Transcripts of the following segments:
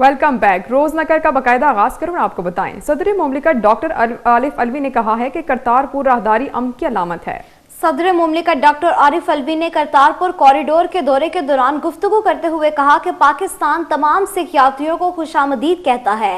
Welcome back. रोजनगर का बाकायदा आगाज करूँ आपको बताएं। सदर मुमलिकत डॉक्टर आरिफ अलवी ने कहा है कि करतारपुर राहदारी अमन की अलामत है। सदर मुमलिकत डॉक्टर आरिफ अलवी ने करतारपुर कॉरिडोर के दौरे के दौरान गुफ्तगू करते हुए कहा कि पाकिस्तान तमाम सिख यात्रियों को खुशामदीद कहता है।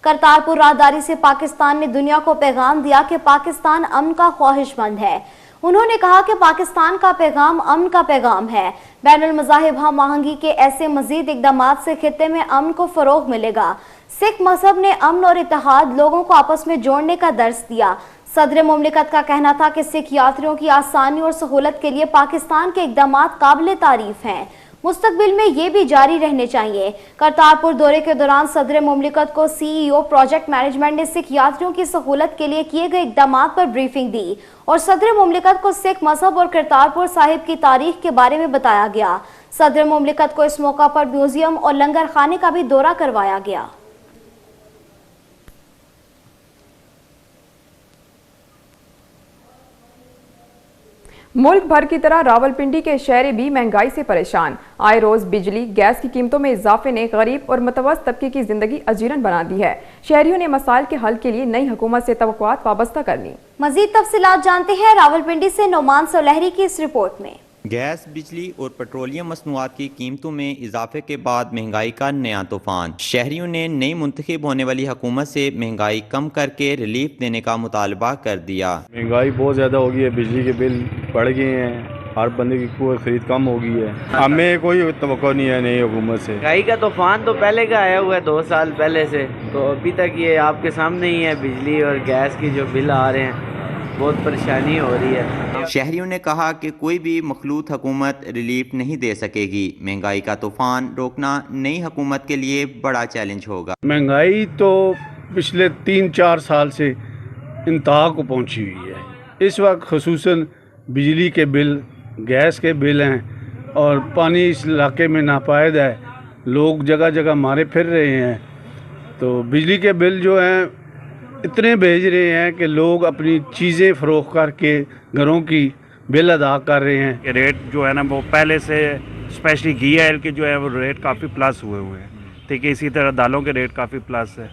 करतारपुर राहदारी से पाकिस्तान ने दुनिया को पैगाम दिया कि पाकिस्तान अमन का ख्वाहिशमंद है। उन्होंने कहा कि पाकिस्तान का पैगाम अमन का पैगाम है। बैनुल मज़ाहिब हम आहंगी के ऐसे मजीद इक़दामात से खित्ते में अमन को फ़रोग़ मिलेगा। सिख मजहब ने अमन और इत्तेहाद लोगों को आपस में जोड़ने का दर्स दिया। सदर मुमलिकत का कहना था कि सिख यात्रियों की आसानी और सहूलत के लिए पाकिस्तान के इक़दामात काबिल तारीफ हैं। मुस्तकबिल में ये भी जारी रहने चाहिए। करतारपुर दौरे के दौरान सदर मुमलिकत को CEO प्रोजेक्ट मैनेजमेंट ने सिख यात्रियों की सहूलत के लिए किए गए इक़दामात पर ब्रीफिंग दी और सदर मुमलिकत को सिख मजहब और करतारपुर साहिब की तारीख के बारे में बताया गया। सदर मुमलिकत को इस मौका पर म्यूजियम और लंगर खाने का भी दौरा करवाया गया। मुल्क भर की तरह रावलपिंडी के शहरी भी महंगाई से परेशान। आए रोज बिजली गैस की कीमतों में इजाफे ने गरीब और मुतवस्सित तबके की जिंदगी अजीरन बना दी है। शहरियों ने मसाइल के हल के लिए नई हुकूमत से तवक्कुआत वाबस्ता कर ली। मजीद तफसीलात जानते हैं रावलपिंडी से नोमान सोलहरी की इस रिपोर्ट में। गैस, बिजली और पेट्रोलियम मसनूआत की कीमतों में इजाफे के बाद महंगाई का नया तूफान। शहरियों ने नई मुंतखब होने वाली हुकूमत से महंगाई कम करके रिलीफ देने का मुतालबा कर दिया। महंगाई बहुत ज़्यादा हो गई है, बिजली के बिल बढ़ गए हैं, हर बंदे की खरीद कम हो गई है। हमें कोई तवक्को नहीं है नई हुकूमत से। महंगाई का तूफान तो पहले का आया हुआ है 2 साल पहले से, तो अभी तक ये आपके सामने ही है। बिजली और गैस की जो बिल आ रहे हैं बहुत परेशानी हो रही है। शहरियों ने कहा कि कोई भी मखलूत हुकूमत रिलीफ नहीं दे सकेगी। महंगाई का तूफान रोकना नई हुकूमत के लिए बड़ा चैलेंज होगा। महंगाई तो पिछले 3-4 साल से इंतहा को पहुंची हुई है। इस वक्त खुसूसन बिजली के बिल, गैस के बिल हैं और पानी इस इलाके में नापायद है। लोग जगह जगह मारे फिर रहे हैं, तो बिजली के बिल जो हैं इतने भेज रहे हैं कि लोग अपनी चीज़ें फ़रोख्त करके घरों की बिल अदा कर रहे हैं। रेट जो है ना वो पहले से स्पेशली घी ऑयल के जो है वो रेट काफ़ी प्लस हुए हैं। ठीक है, इसी तरह दालों के रेट काफ़ी प्लस है।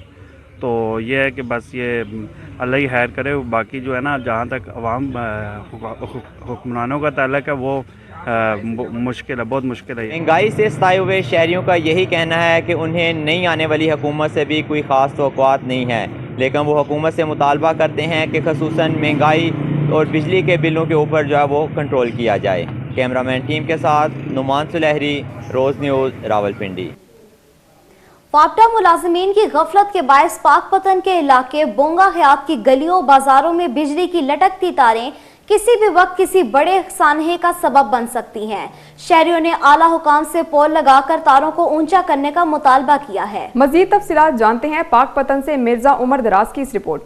तो ये है कि बस ये अल्लाह ही खैर करे। बाकी जो है ना जहाँ तक अवाम हुक्मरानों का ताल्लुक है वो मुश्किल है, बहुत मुश्किल है। महंगाई से सताए हुए शहरियों का यही कहना है कि उन्हें नई आने वाली हुकूमत से भी कोई ख़ास तवक्कुआत नहीं है, लेकिन वो हुकूमत से मुतालबा करते हैं कि खसूसन महंगाई और बिजली के बिलों के ऊपर जो है वो कंट्रोल किया जाए। कैमरामैन टीम के साथ नुमान सुलहरी, रोज़ न्यूज़, रावलपिंडी। वापडा मुलाजिमीन की गफलत के बायस पाकपतन के इलाके बोंगा हयात की गलियों बाजारों में बिजली की लटकती तारें किसी भी वक्त किसी बड़े सानहे का सबब बन सकती हैं। शहरियों ने आला हुकाम से पोल लगाकर तारों को ऊंचा करने का मुतालबा किया है। मजीद तफसीलात जानते हैं पाकपतन से मिर्जा उमर दराज की इस रिपोर्ट।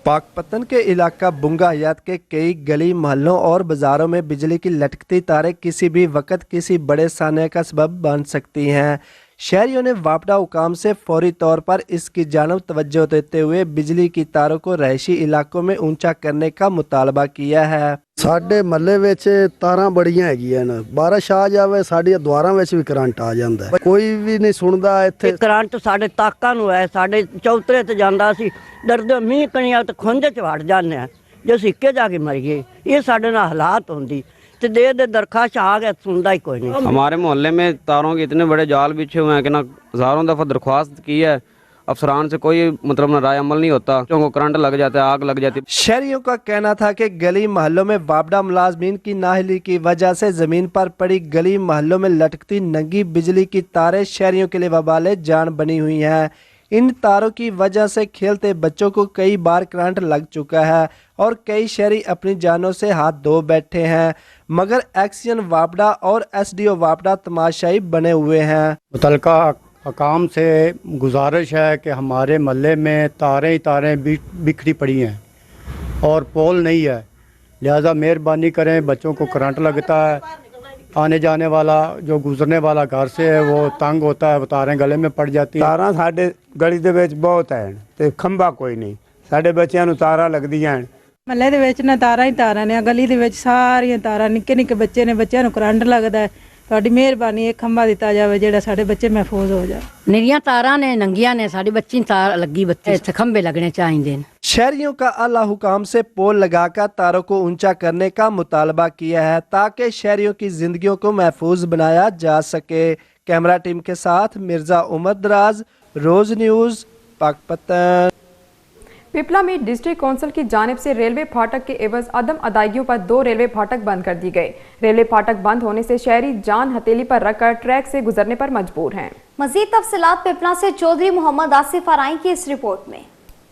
पाकपतन के इलाका बुंगा हयात के कई गली मोहल्लों और बाजारों में बिजली की लटकती तारें किसी भी वक्त किसी बड़े सानहे का सबब बन सकती हैं। शहरियों ने वापडा हुकाम से फौरी तौर पर इसकी जानब तवज्जो देते हुए बिजली की तारों को रहायशी इलाकों में ऊंचा करने का मुतालबा किया है। ਸਾਡੇ ਮਹੱਲੇ ਵਿੱਚ ਤਾਰਾਂ ਬੜੀਆਂ ਹੈਗੀਆਂ ਨੇ, ਬਾਰਿਸ਼ ਆ ਜਾਵੇ ਸਾਡੀਆਂ ਦੁਆਰਾਂ ਵਿੱਚ ਵੀ ਕਰੰਟ ਆ ਜਾਂਦਾ ਹੈ, ਕੋਈ ਵੀ ਨਹੀਂ ਸੁਣਦਾ ਇੱਥੇ। ਕਰੰਟ ਸਾਡੇ ਤਾਕਾਂ ਨੂੰ ਹੈ, ਸਾਡੇ ਚੌਤਰੇ ਤੇ ਜਾਂਦਾ ਸੀ, ਡਰਦੇ ਮੀਂਹ ਕਣੀਆਂ ਤੇ ਖੁੰਝੇ ਚ ਵੜ ਜਾਂਦੇ ਆ, ਜੇ ਸਿੱਕੇ ਜਾ ਕੇ ਮਰੀਏ। ਇਹ ਸਾਡੇ ਨਾਲ ਹਾਲਾਤ ਹੁੰਦੀ ਤੇ ਦੇ ਦਰਖਾਸਤ ਆ ਗਿਆ, सुनता ही कोई नहीं। हमारे मोहल्ले में तारों के इतने बड़े जाल बिछे हुए हैं कि ना हज़ारों दफ़ा दरख्वास्त की है, अफसरान से कोई मतलब राय अमल नहीं होता, को करंट लग जाता है, आग लग जाती है। शहरियों का कहना था कि गली मोहल्लों में वापडा मुलाजमीन की नाहली की वजह से जमीन पर पड़ी गली मोहल्लों में लटकती नंगी बिजली की तारें शहरियों के लिए वबाले जान बनी हुई हैं। इन तारों की वजह से खेलते बच्चों को कई बार करंट लग चुका है और कई शहरी अपनी जानों से हाथ धो बैठे हैं, मगर एक्शन वापडा और SDO वापडा तमाशाई बने हुए हैं। मुतलका हकाम से गुजारिश है कि हमारे महल्ले में तारें ही तारें बिखरी पड़ी हैं और पोल नहीं है, लिहाजा मेहरबानी करें। बच्चों को करंट लगता है, आने जाने वाला जो गुजरने वाला घर से है वो तंग होता है, वो तारें गले में पड़ जाती हैं। तारां साडे गली दे विच बहुत है ते खंभा कोई नहीं, साडे बच्चों नूं तारां लगदियां हैं। महल्ले दे विच ना तारां ही तारां ने, गली दे विच सारियां तारां, निक्के निक्के बच्चे ने, बच्चों नूं करंट लगदा है ਤੁਹਾਡੀ ਮਿਹਰਬਾਨੀ ਇੱਕ ਖੰਭਾ ਦਿੱਤਾ ਜਾਵੇ ਜਿਹੜਾ ਸਾਡੇ ਬੱਚੇ ਮਹਿਫੂਜ਼ ਹੋ ਜਾਣ। ਨਿਰੀਆਂ ਤਾਰਾਂ ਨੇ ਨੰਗੀਆਂ ਨੇ ਸਾਡੀ ਬੱਚੀ ਤਾਰ ਲੱਗੀ ਬੱਚੇ ਇੱਥੇ खंबे लगने चाहिए। शहरियों का आला हुकाम से पोल लगाकर तारों को ऊंचा करने का मुतालबा किया है ताकि शहरियों की जिंदगियों को महफूज बनाया जा सके। कैमरा टीम के साथ मिर्जा उमर दराज, रोज न्यूज़, पाकपतन। पिपला में डिस्ट्रिक्ट काउंसिल की जानिब से रेलवे फाटक के एवज अदम अदायगियों पर 2 रेलवे फाटक बंद कर दी गए। रेलवे फाटक बंद होने से शहरी जान हथेली पर रखकर ट्रैक से गुजरने पर मजबूर हैं। मजीद तफसीलात पिपला से चौधरी मोहम्मद आसिफ आराई की इस रिपोर्ट में।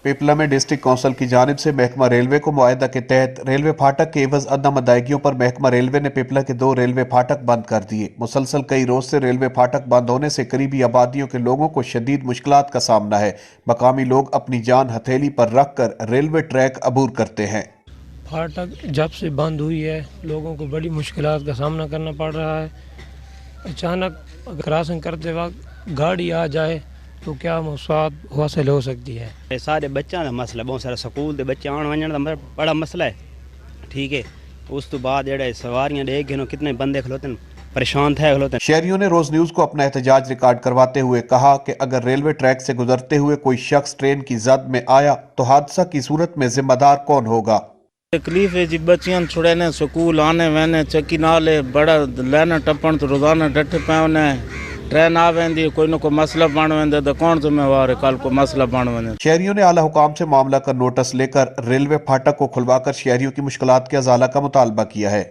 पिपला में डिस्ट्रिक्ट काउंसिल की जानिब से महकमा रेलवे को मुआहदा के तहत रेलवे फाटक के एवज अदम अदायगियों पर महकमा रेलवे ने पिपला के 2 रेलवे फाटक बंद कर दिए। मुसलसल कई रोज से रेलवे फाटक बंद होने से करीबी आबादियों के लोगों को शदीद मुश्किलात का सामना है। मकामी लोग अपनी जान हथेली पर रख कर रेलवे ट्रैक अबूर करते हैं। फाटक जब से बंद हुई है लोगों को बड़ी मुश्किलात का सामना करना पड़ रहा है। अचानक क्रॉसिंग करते वक्त गाड़ी आ जाए तो क्या मौसाद हासिल हो सकती है। सारे बच्चों का मसला, बहुत सारे स्कूल के बच्चे आने वजन का बड़ा मसला है। ठीक है, उस तो बाद जो सवारियां ले गए कितने बंदे खलोते हैं परेशान थे खलोते हैं। शहरियों ने रोज न्यूज को अपना एहतजाज रिकॉर्ड करवाते हुए कहा कि अगर रेलवे ट्रैक से गुजरते हुए कोई शख्स ट्रेन की जद में आया तो हादसा की सूरत में जिम्मेदार कौन होगा। तकलीफ है जी, बच्चियां छुड़े ने स्कूल आने वहने चक्की नाले बड़ा लैना टप्पन तो रोजाना डटे पे ट्रेन आ वेंदी कोई न कोई मसला बन वेंदे तो कौन जिम्मेवार है कल को मसला बन वेंदे। शहरियों ने आला हुकाम से मामला का नोटिस लेकर रेलवे फाटक को खुलवाकर शहरियों की मुश्किलात के अजाला का मुतालबा किया है।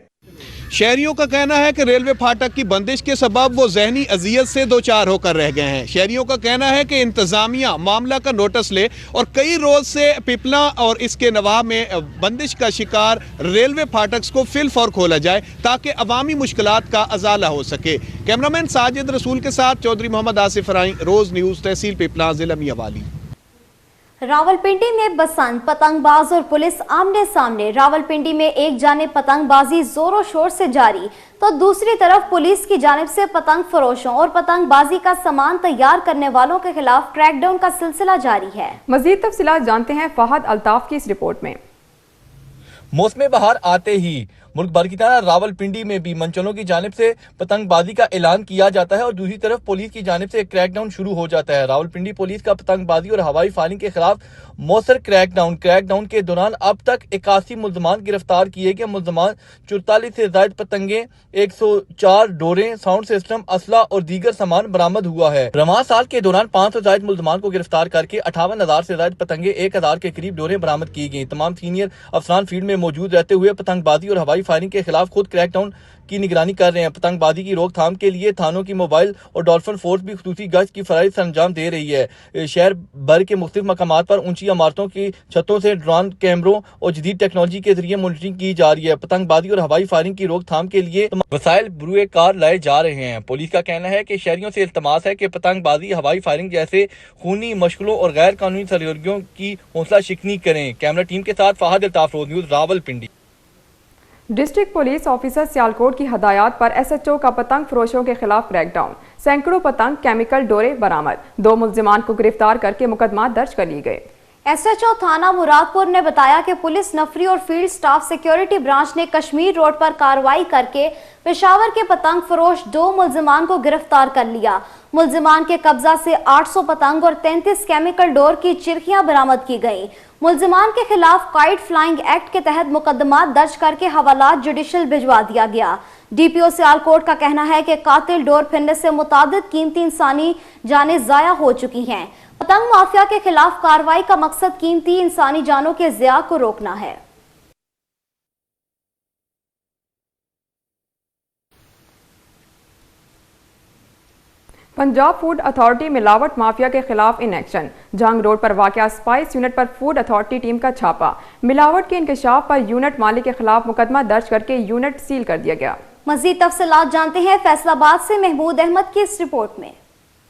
शहरियों का कहना है कि रेलवे फाटक की बंदिश के सबब वो जहनी अजियत से दो चार होकर रह गए हैं। शहरियों का कहना है कि इंतजामिया मामला का नोटिस ले और कई रोज से पिपला और इसके नवाह में बंदिश का शिकार रेलवे फाटक को फिल फौर खोला जाए ताकि अवामी मुश्किलात का अजाला हो सके। कैमरामैन साजिद रसूल के साथ चौधरी मोहम्मद आसिफ राई, रोज न्यूज़, तहसील पिपला, जिला मियावाली। रावलपिंडी में बसंत, पतंगबाज और पुलिस आमने सामने। रावलपिंडी में एक जानिब पतंगबाजी जोरों शोर से जारी तो दूसरी तरफ पुलिस की जानिब से पतंग फरोशों और पतंगबाजी का सामान तैयार करने वालों के खिलाफ क्रैकडाउन का सिलसिला जारी है। मजीद तफसीलात जानते हैं फहद अल्ताफ की इस रिपोर्ट में। मौसम बहार आते ही मुल्क भर की तरह रावलपिंडी में भी मंचलों की जानिब से पतंगबाजी का ऐलान किया जाता है और दूसरी तरफ पुलिस की जानिब से क्रैकडाउन शुरू हो जाता है। रावलपिंडी पुलिस का पतंगबाजी और हवाई फायरिंग के खिलाफ मौसर क्रैकडाउन के दौरान अब तक 81 मुल्जमान गिरफ्तार किए गए। मुल्जमान 44 से ज्यादा पतंगे, 104 डोरें, साउंड सिस्टम, असला और दीगर सामान बरामद हुआ है। रवां साल के दौरान 500 से ज्यादा मुल्जमान को गिरफ्तार करके 58,000 से ज्यादा पतंगे, 1,000 के करीब डोरें बरामद की गई। तमाम सीनियर अफसरान फील्ड में मौजूद रहते हुए पतंगबाजी और हवाई फायरिंग के खिलाफ खुद क्रैकडाउन की निगरानी कर रहे हैं। पतंगबाजी की रोकथाम के लिए थानों की मोबाइल और डॉल्फिन फोर्स भी खुसूसी गश्त की फराइज से अंजाम दे रही है। शहर भर के मुख्तलिफ मकामात पर ऊंची इमारतों की छतों से ड्रोन कैमरों और जदीद टेक्नोलॉजी के जरिए मॉनिटरिंग की जा रही है। पतंगबाजी और हवाई फायरिंग की रोकथाम के लिए वसाइल बरूए कार लाए जा रहे हैं। पुलिस का कहना है कि शहरियों से इल्तमास है कि पतंगबाजी, हवाई फायरिंग जैसे खूनी मशगलों और गैर कानूनी सरगर्मियों की हौसला शिकनी करें। कैमरा टीम के साथ Fahad Altaf, Roze news, Rawalpindi. District police officer Sialkot की हदायत पर SHO का पतंग फरोशों के खिलाफ क्रैकडाउन। सैकड़ों पतंग, केमिकल डोरे बरामद। 2 मुल्जिमान को गिरफ्तार करके मुकदमा दर्ज कर लिए गए। SHO थाना मुरादपुर ने बताया कि पुलिस नफरी और फील्ड स्टाफ सिक्योरिटी ब्रांच ने कश्मीर रोड पर कार्रवाई करके पेशावर के पतंग फरोश 2 मुल्जिमान को गिरफ्तार कर लिया। मुल्जिमान के कब्जा से 800 पतंग और 33 केमिकल डोर की चिरखियां बरामद की गई। मुल्जिमान के खिलाफ काइट फ्लाइंग एक्ट के तहत मुकदमा दर्ज करके हवालात जुडिशल भिजवा दिया गया। DPO सियालकोट का कहना है कि कातिल डोर फिरने से मुतादिद कीमती इंसानी जानें जाया हो चुकी हैं। पतंग माफिया के खिलाफ कार्रवाई का मकसद कीमती इंसानी जानों के ज़िया को रोकना है। पंजाब फूड अथॉरिटी मिलावट माफिया के खिलाफ इन एक्शन। जंग रोड पर वाक़या स्पाइस यूनिट पर फूड अथॉरिटी टीम का छापा। मिलावट के इंकशाफ पर यूनिट मालिक के खिलाफ मुकदमा दर्ज करके यूनिट सील कर दिया गया। मजीद तफसीलात जानते हैं फैसलाबाद से महमूद अहमद की इस रिपोर्ट में।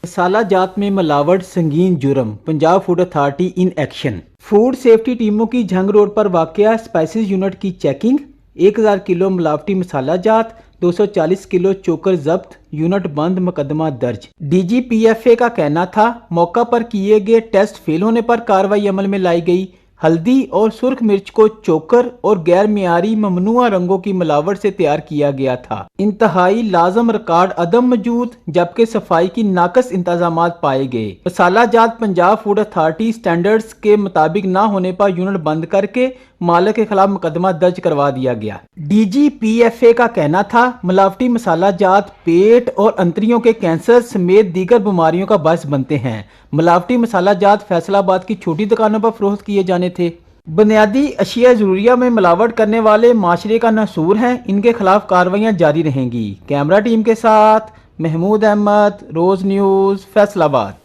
मसाला जात में मिलावट संगीन जुर्म, Punjab food authority in action. Food safety टीमों की जंग रोड पर वाक़या स्पाइसेस यूनिट की चेकिंग। 1000 किलो मिलावटी मसाला जात, 240 किलो चोकर जब्त, यूनिट बंद, मुकदमा दर्ज। DGPFA का कहना था मौका पर किए गए टेस्ट फेल होने पर कार्रवाई अमल में लाई गई। हल्दी और सुर्ख मिर्च को चोकर और गैर मियारी ममनुआ रंगों की मिलावट से तैयार किया गया था। इंतहाई लाजम रिकॉर्ड अदम मौजूद, जबकि सफाई की नाकस इंतजामात पाए गए। मसाला जात पंजाब फूड अथॉरिटी स्टैंडर्ड्स के मुताबिक ना होने पर यूनिट बंद करके मालिक के खिलाफ मुकदमा दर्ज करवा दिया गया। DGPFA का कहना था मिलावटी मसाला जात पेट और अंतरियों के कैंसर समेत दीगर बीमारियों का बायस बनते हैं। मिलावटी मसाला जात फैसलाबाद की छोटी दुकानों पर फरोख्त किए जाने थे। बुनियादी अशिया ज़रूरिया में मिलावट करने वाले माशरे का नसूर हैं, इनके खिलाफ कार्रवाइयाँ जारी रहेंगी। कैमरा टीम के साथ महमूद अहमद, रोज़ न्यूज़, फैसलाबाद।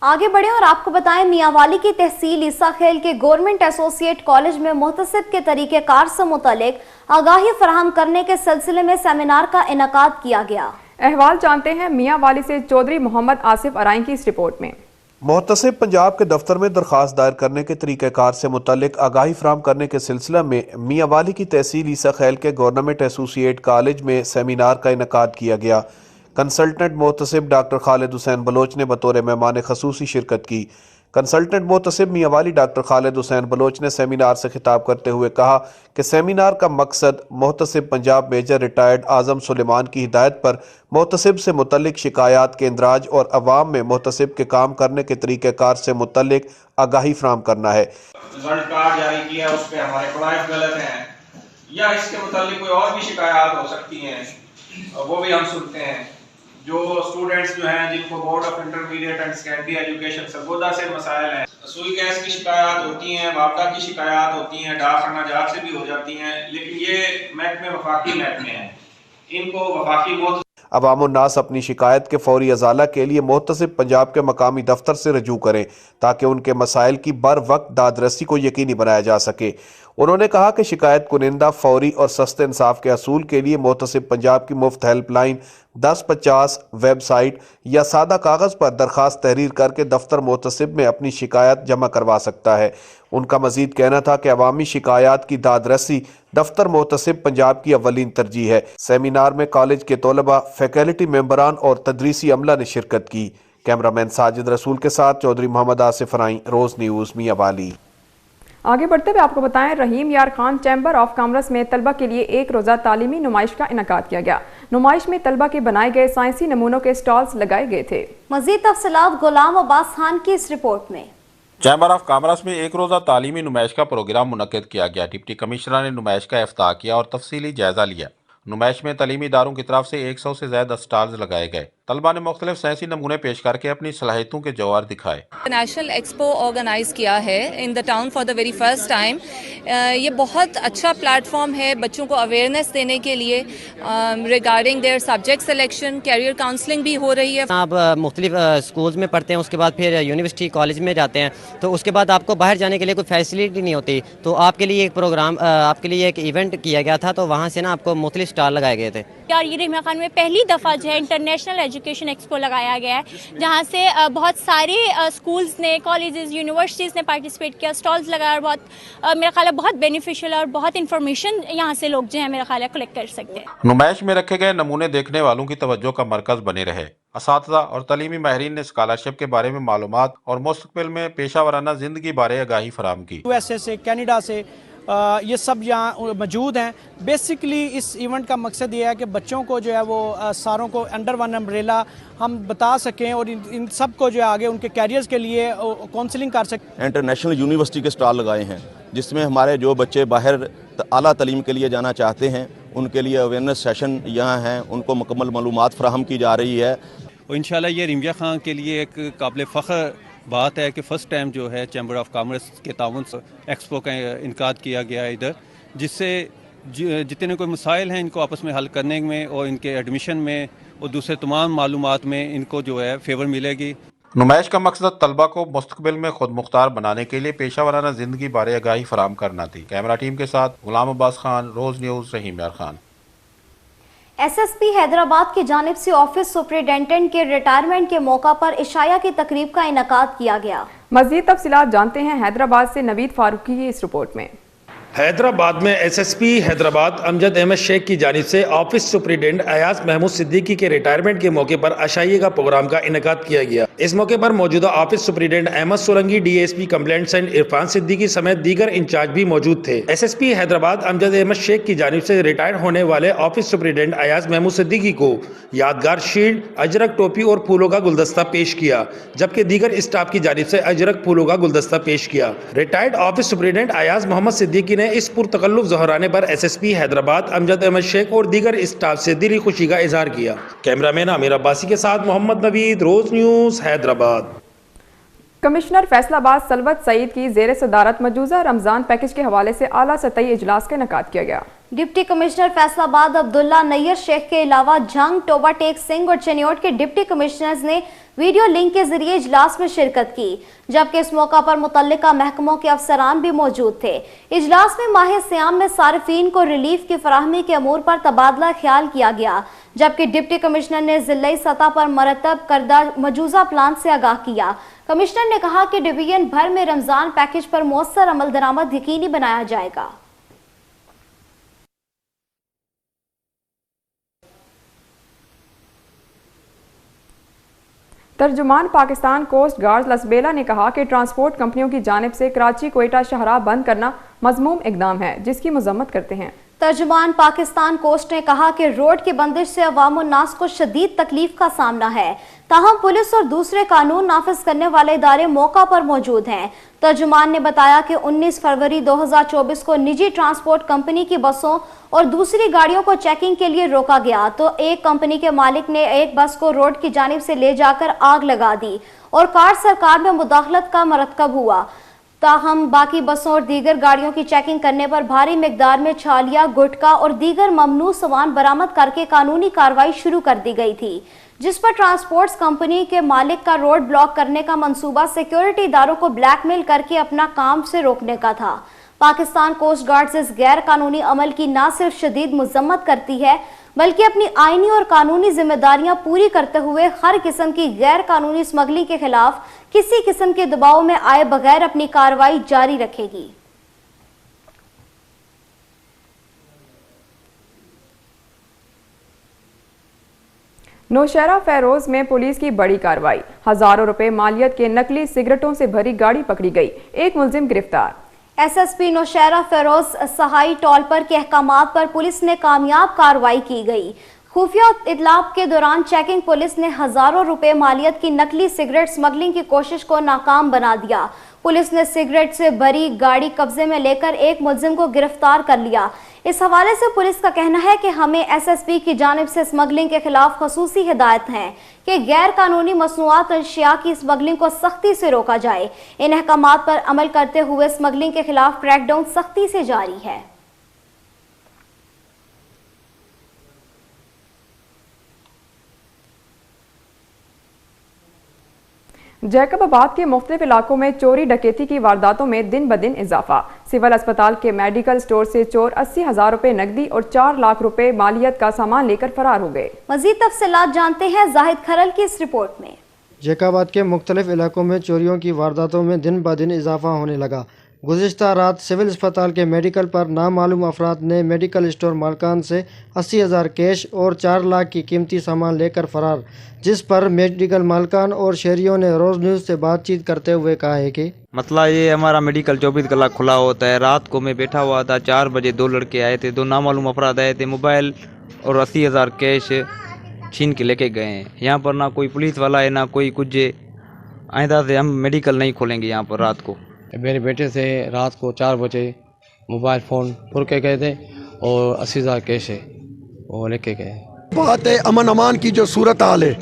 आगे बढ़े और आपको बताएं, मियांवाली की तहसील ईसा खेल के गवर्नमेंट एसोसिएट कॉलेज में मुहतसिब के तरीक़ेकार से मुतल्लिक आगाही फराहम करने के सिलसिले में सेमिनार का इनेकाद किया गया। अहवाल जानते हैं मियांवाली से चौधरी मोहम्मद आसिफ अराइन की इस रिपोर्ट में। मुहतसिब पंजाब के दफ्तर में दरख्वास्त दायर करने के तरीक़ेकार से मुतल्लिक आगाही फराहम करने के सिलसिला में मियांवाली की तहसील ईसा खेल के गवर्नमेंट एसोसिएट कॉलेज में सेमिनार का इनेकाद किया गया। कंसल्टेंट मुहतसिब डॉक्टर खालिद हुसैन बलोच ने बतौर मेहमान खसूसी शिरकत की। कंसल्टेंट मुहतसिब मियांवाली डॉक्टर खालिद हुसैन बलोच ने सेमिनार से खिताब करते हुए कहा कि सेमिनार का मकसद मुहतसिब पंजाब मेजर रिटायर्ड आजम सुलेमान की हिदायत पर मुहतसिब से मुतल्लिक शिकायत के इंदराज और अवाम में मुहतसिब के काम करने के तरीक़ेकार से मुतल्लिक आगाही फराहम करना है। रिजल्ट कार्ड जारी किया, उस पर हमारे क्लाइंट गलत हैं या इसके मुतल्लिक कोई और भी शिकायत हो सकती हैं, वो भी हम सुनते हैं। जो स्टूडेंट्स जो हैं जिनको board of intermediate and secondary education Sargodha से मसाइल हैं, सुई गैस की शिकायत होती हैं, वापदा की शिकायत होती हैं, डाक खाना जात से भी हो जाती हैं, लेकिन ये महकमे वफाकी महकमे हैं, इनको वफाकी अवाम उन्नास अपनी शिकायत के फौरी अजाला के लिए मुहतसिब पंजाब के मकामी दफ्तर से रजू करें ताकि उनके मसाइल की बर वक्त दादरसी को यकीनी बनाया जा सके। उन्होंने कहा कि शिकायत कुनिंदा फौरी और सस्ते इंसाफ के असूल के लिए मुहतसिब पंजाब की मुफ्त हेल्पलाइन 1050 वेबसाइट या सादा कागज़ पर दरख्वास्त तहरीर करके दफ्तर मुहतसिब में अपनी शिकायत जमा करवा सकता है। उनका मजीद कहना था कि अवामी शिकायत की दादरसी दफ्तर मुहतसिब पंजाब की अवलीन तरजीह है। सेमिनार में कॉलेज के तलबा, फैकल्टी मेंबरान और तदरीसी अमला ने शिरकत की। कैमरामैन साजिद रसूल के साथ चौधरी मोहम्मद आसिफ अराइन, रोज़ न्यूज़, मियांवाली। आगे बढ़ते हुए आपको बताएं, रहीम यार खान चैम्बर ऑफ कॉमर्स में तलबा के लिए एक रोज़ा तालीमी नुमाइश का इनेकाद किया गया। नुमाइश में तलबा के बनाए गए साइंसी नमूनों के स्टॉल्स लगाए गए थे। मजीद तफसीलात गुलाम अब्बास खान की इस रिपोर्ट में। चैम्बर ऑफ कॉमर्स में एक रोज़ा तालीमी नुमाइश का प्रोग्राम मुनक्किद किया गया। डिप्टी कमिश्नर ने नुमाइश का इफ्ताह किया और तफसीली जायजा लिया। नुमाइश में तालीमी इदारों की तरफ से 100 से ज़्यादा स्टॉल्स लगाए गए। तलबा ने मुख्तलिफ साइंसी नमूने पेश करके अपनी सलाहियतों के जौहर दिखाए। नेशनल एक्सपो ऑर्गेनाइज किया है in the town for the very first time. ये बहुत अच्छा प्लेटफॉर्म है बच्चों को अवेयरनेस देने के लिए regarding their subject selection, career counselling भी हो रही है। आप मुख्तलिफ स्कूल्स में पढ़ते हैं, उसके बाद फिर यूनिवर्सिटी कॉलेज में जाते हैं, तो उसके बाद आपको बाहर जाने के लिए कोई फैसिलिटी नहीं होती, तो आपके लिए एक प्रोग्राम, आपके लिए एक इवेंट किया गया था, तो वहाँ से ना आपको मुख्तलिफ स्टॉल लगाए गए थे। और ये रहीम खान में पहली दफ़ा जो है इंटरनेशनल एजुकेशन एक्सपो लगाया गया है, जहाँ से बहुत सारे स्कूल्स ने, कॉलेजेस, यूनिवर्सिटीज़ ने पार्टिसिपेट किया, स्टॉल्स लगाया और बहुत मेरा ख्याल है बहुत बेनिफिशियल और बहुत इन्फॉर्मेशन यहाँ से लोग जो है मेरा ख्याल है कलेक्ट कर सकते हैं। नुमाइश में रखे गए नमूने देखने वालों की तवज्जो का मरकज़ बने रहे। असातिज़ा और तलीमी माहिरीन ने स्कॉलरशिप के बारे में मालूमात और मुस्तक़बिल में पेशा वराना ज़िंदगी बारे आगाही फराहम की। USA से, कनाडा से ये सब यहाँ मौजूद हैं। बेसिकली इस इवेंट का मकसद ये है कि बच्चों को जो है वो सारों को अंडर वन अम्ब्रेला हम बता सकें और इन सब को जो है आगे उनके कैरियर्स के लिए काउंसलिंग कर सकें। इंटरनेशनल यूनिवर्सिटी के स्टॉल लगाए हैं जिसमें हमारे जो बच्चे बाहर आला तालीम के लिए जाना चाहते हैं उनके लिए अवेयरनेस सेशन यहाँ हैं, उनको मुकम्मल मालूमात फराहम की जा रही है। और इंशाल्लाह ये रिमजा खान के लिए एक काबिल फ़ख्र बात है कि फ़र्स्ट टाइम जो है चैम्बर ऑफ कॉमर्स के ताउन से एक्सपो का इनकाद किया गया है इधर, जिससे जितने कोई मसाइल हैं इनको आपस में हल करने में और इनके एडमिशन में और दूसरे तमाम मालूमात में इनको जो है फेवर मिलेगी। नुमाइश का मकसद तलबा को मुस्तक़बिल में खुद मुख्तार बनाने के लिए पेशा वराना ज़िंदगी बारे आगाही फराहम करना थी। कैमरा टीम के साथ गुलाम अब्बास खान, रोज़ न्यूज़, रहीम यार खान। SSP हैदराबाद की जानिब से ऑफिस सुपरिटेंडेंट के रिटायरमेंट के मौका पर इशाया की तकरीब का इनेकाद किया गया। मज़ीद तफसीलात जानते हैं हैदराबाद से नवीद फारूकी की इस रिपोर्ट में। حیدرآباد میں S S P Hyderabad Amjad Ahmed Sheikh کی جانب سے آفس سپرنٹینڈنٹ ایاز محمود صدیقی کے ریٹائرمنٹ کے موقع پر عشائیے کا پروگرام کا انعقاد کیا گیا۔ اس موقع پر موجودہ office superintendent Ahmed Solangi, D S P complaints and Irfan Siddiqui سمیت دیگر انچارج بھی موجود تھے۔ S S P Hyderabad Amjad Ahmed Sheikh کی جانب سے ریٹائر ہونے والے آفس سپرنٹینڈنٹ ایاز محمود صدیقی کو یادگار شیلڈ، اجرک ٹوپی اور پھولوں کا گلدستہ پیش کیا، جبکہ دیگر اسٹاف کی جانب سے اجرک پھولوں کا گلدستہ پیش کیا۔ ریٹائرڈ آفس سپرنٹینڈنٹ ایاز محمد صدیقی نے اس پرتکلف ظہرانے پر S S P Hyderabad Amjad Ahmed شیخ اور دیگر اسٹاف سے دلی خوشی کا اظہار کیا۔ کیمرہ مین عامر عباسی کے ساتھ محمد نوید، روز نیوز، حیدرآباد۔ کمشنر فیصل آباد سلوت سعید کی زیر صدارت مجوزہ رمضان پیکج کے حوالے سے اعلیٰ سطحی اجلاس کا انعقاد کیا گیا۔ ڈپٹی کمشنر فیصل آباد عبداللہ نیر شیخ کے علاوہ جھنگ، ٹوبہ ٹیک سنگھ اور چنیوٹ کے ڈپٹی کمشنرز نے ویڈیو لنک کے ذریعے اجلاس میں شرکت کی، جبکہ اس موقع پر متعلقہ محکموں کے افسران بھی موجود تھے۔ اجلاس میں ماہ سیام میں صارفین کو ریلیف کی فراہمی کے امور پر تبادلہ خیال کیا گیا، جبکہ ڈپٹی کمشنر نے ضلعی سطح پر مرتب کردہ مجوزہ پلان سے آگاہ کیا۔ کمشنر نے کہا کہ ڈویژن بھر میں رمضان پیکج پر مؤثر عمل درآمد یقینی بنایا جائے گا۔ ترجمان پاکستان کوسٹ گارڈز لسبیلا نے کہا کہ ٹرانسپورٹ کمپنیوں کی جانب سے کراچی کوئٹہ شاہراہ بند کرنا مذموم اقدام ہے، جس کی مذمت کرتے ہیں۔ ترجمان پاکستان کوسٹ نے کہا کہ روڈ کی بندش سے عوام الناس کو شدید تکلیف کا سامنا ہے، تاہم پولیس اور دوسرے قانون نافذ کرنے والے ادارے موقع پر موجود ہیں۔ ترجمان نے بتایا کہ 19 فروری 2024 کو نجی ٹرانسپورٹ کمپنی کی بسوں اور دوسری گاڑیوں کو چیکنگ کے لیے روکا گیا تو ایک کمپنی کے مالک نے ایک بس کو روڈ کی جانب سے لے جا کر آگ لگا دی اور کار سرکار میں مداخلت کا مرتکب ہوا، تاہم باقی بسوں اور دیگر گاڑیوں کی چیکنگ کرنے پر بھاری مقدار میں چھالیاں، گٹکا اور دیگر ممنوع سامان برآمد کر کے قانونی کارروائی شروع کر دی گئی تھی، جس پر ٹرانسپورٹس کمپنی کے مالک کا روڈ بلاک کرنے کا منصوبہ سیکیورٹی اداروں کو بلیک میل کر کے اپنا کام سے روکنے کا تھا۔ پاکستان کوسٹ گارڈز اس غیر قانونی عمل کی نہ صرف شدید مذمت کرتی ہے بلکہ اپنی آئینی اور قانونی ذمہ داریاں پوری کرتے ہوئے ہر قسم کی غیر قانونی اسمگلنگ کے خلاف کسی قسم کے دباؤ میں آئے بغیر اپنی کارروائی جاری رکھے گی۔ نوشہرہ فیروز میں پولیس کی بڑی کارروائی، ہزاروں روپے مالیت کے نقلی سگریٹوں سے بھری گاڑی پکڑی گئی، ایک ملزم گرفتار۔ S S P Naushahro Feroze Suhai Talpur کے احکامات پر پولیس نے کامیاب کارروائی کی گئی۔ خفیہ اطلاع کے دوران چیکنگ پولیس نے ہزاروں روپے مالیت کی نقلی سگریٹ اسمگلنگ کی کوشش کو ناکام بنا دیا۔ پولیس نے سگریٹ سے بھری گاڑی قبضے میں لے کر ایک ملزم کو گرفتار کر لیا۔ اس حوالے سے پولیس کا کہنا ہے کہ ہمیں ایس ایس پی کی جانب سے اسمگلنگ کے خلاف خصوصی ہدایت ہیں کہ غیر قانونی مصنوعات اور اشیاء کی اسمگلنگ کو سختی سے روکا جائے۔ ان احکامات پر عمل کرتے ہوئے اسمگلنگ کے خلاف کریک ڈاؤن سختی سے جاری ہے۔ جیکب آباد کے مختلف علاقوں میں چوری ڈکیتی کی وارداتوں میں دن بدن اضافہ، سول اسپتال کے میڈیکل سٹور سے چور 80,000 روپے نقدی اور 4 لاکھ روپے مالیت کا سامان لے کر فرار ہو گئے۔ مزید تفصیلات جانتے ہیں زاہد کھرل کی اس رپورٹ میں۔ جیکب آباد کے مختلف علاقوں میں چوریوں کی وارداتوں میں دن بدن اضافہ ہونے لگا۔ گزشتہ رات سول اسپتال کے میڈیکل پر نامعلوم افراد نے میڈیکل اسٹور مالکان سے 80,000 کیش اور 4 لاکھ کی قیمتی سامان لے کر فرار، جس پر میڈیکل مالکان اور شہریوں نے روز نیوز سے بات چیت کرتے ہوئے کہا ہے کہ مسئلہ یہ ہمارا میڈیکل 24 کلاک کھلا ہوتا ہے۔ رات کو میں بیٹھا ہوا تھا، 4 بجے 2 لڑکے آئے تھے، 2 نامعلوم افراد آئے تھے، موبائل اور 80,000 کیش چھین کے لے کے گئے ہیں۔ یہاں پر نہ کوئی پولیس والا ہے نہ کوئی کچھ، آئندہ سے ہم میڈیکل نہیں کھولیں گے یہاں پر رات کو۔ میرے بیٹے سے رات کو 4 بجے موبائل فون پھر کے گئے تھے اور 80,000 کیش ہے وہ لے کے گئے۔ بات ہے امن امان کی جو صورتحال ہے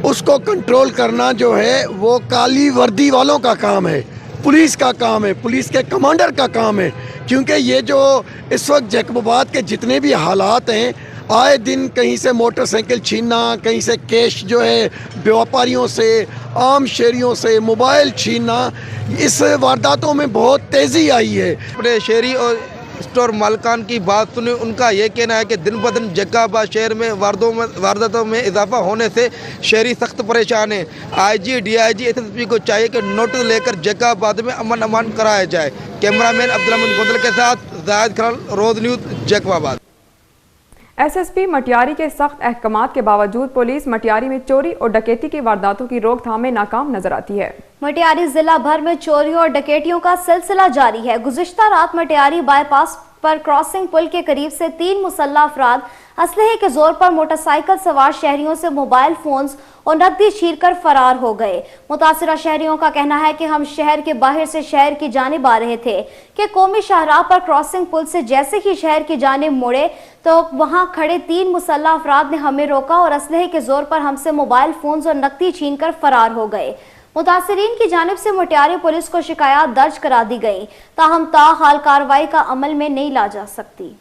اس کو کنٹرول کرنا جو ہے وہ کالی وردی والوں کا کام ہے، پولیس کا کام ہے، پولیس کے کمانڈر کا کام ہے، کیونکہ یہ جو اس وقت جیکب آباد کے جتنے بھی حالات ہیں، آئے دن کہیں سے موٹر سائیکل چھیننا، کہیں سے کیش جو ہے بیوپاریوں سے، عام شہریوں سے موبائل چھیننا، اس وارداتوں میں بہت تیزی آئی ہے۔ اپنے شہری اور اسٹور مالکان کی بات سنیں، ان کا یہ کہنا ہے کہ دن بدن جیکب آباد شہر میں وارداتوں میں اضافہ ہونے سے شہری سخت پریشان ہیں۔ I G, D I G, S S P کو چاہیے کہ نوٹس لے کر جیکب آباد میں امن امان کرایا جائے۔ کیمرہ مین عبدالرحمن گودل کے ساتھ زاہد کھرل، روز نیوز، جیکوباد۔ SSP مٹیاری کے سخت احکامات کے باوجود پولیس مٹیاری میں چوری اور ڈکیتی کی وارداتوں کی روک تھام میں ناکام نظر آتی ہے۔ مٹیاری ضلع بھر میں چوریوں اور ڈکیتیوں کا سلسلہ جاری ہے۔ گزشتہ رات مٹیاری بائی پاس پر کراسنگ پل کے قریب سے 3 مسلح افراد اسلحے کے زور پر موٹر سائیکل سوار شہریوں سے موبائل فونز اور نقدی چھین کر فرار ہو گئے۔ متاثرہ شہریوں کا کہنا ہے کہ ہم شہر کے باہر سے شہر کی جانب آ رہے تھے کہ قومی شاہراہ پر کراسنگ پل سے جیسے ہی شہر کی جانب مڑے تو وہاں کھڑے 3 مسلح افراد نے ہمیں روکا اور اسلحے کے زور پر ہم سے موبائل فونز اور نقدی چھین کر فرار ہو گئے۔ متاثرین کی جانب سے مٹیاری پولیس کو شکایات درج کرا دی گئی، تاہم تاحال کارروائی کا عمل میں نہیں لا جا سکتی۔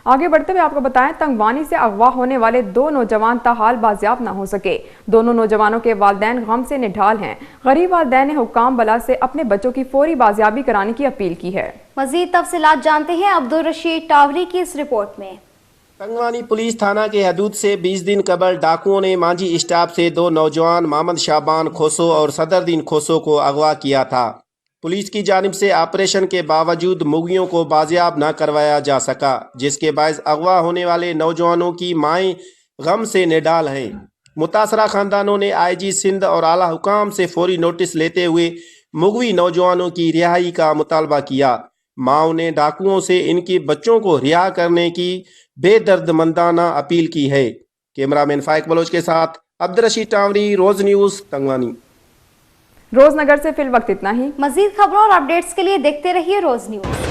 آگے بڑھتے ہوئے آپ کو بتائیں، تنگوانی سے اغوا ہونے والے 2 نوجوان تاحال بازیاب نہ ہو سکے۔ دونوں نوجوانوں کے والدین غم سے نڈھال ہیں۔ غریب والدین نے حکام بلا سے اپنے بچوں کی فوری بازیابی کرانے کی اپیل کی ہے۔ مزید تفصیلات جانتے ہیں عبدالرشید ٹاوری کی اس رپورٹ میں۔ تنگوانی پولیس تھانہ کے حدود سے 20 دن قبل ڈاکوؤں نے مانجی اسٹاپ سے 2 نوجوان محمد شعبان کھوسو اور صدردین کھوسو کو اغوا کیا تھا۔ پولیس کی جانب سے آپریشن کے باوجود مغیوں کو بازیاب نہ کروایا جا سکا، جس کے باعث اغوا ہونے والے نوجوانوں کی مائیں غم سے نڈال ہیں۔ متاثرہ خاندانوں نے IG سندھ اور اعلیٰ حکام سے فوری نوٹس لیتے ہوئے مغوی نوجوانوں کی رہائی کا مطالبہ کیا۔ ماؤں نے ڈاکوؤں سے ان کے بچوں کو رہا کرنے کی بے درد مندانہ اپیل کی ہے۔ کیمرہ مین فائق بلوچ کے ساتھ عبدالرشید ٹاوری، روز نیوز، تنگوانی۔ روز نگر سے فی الوقت اتنا ہی۔ مزید خبروں اور اپڈیٹس کے لیے دیکھتے رہیے روز نیوز۔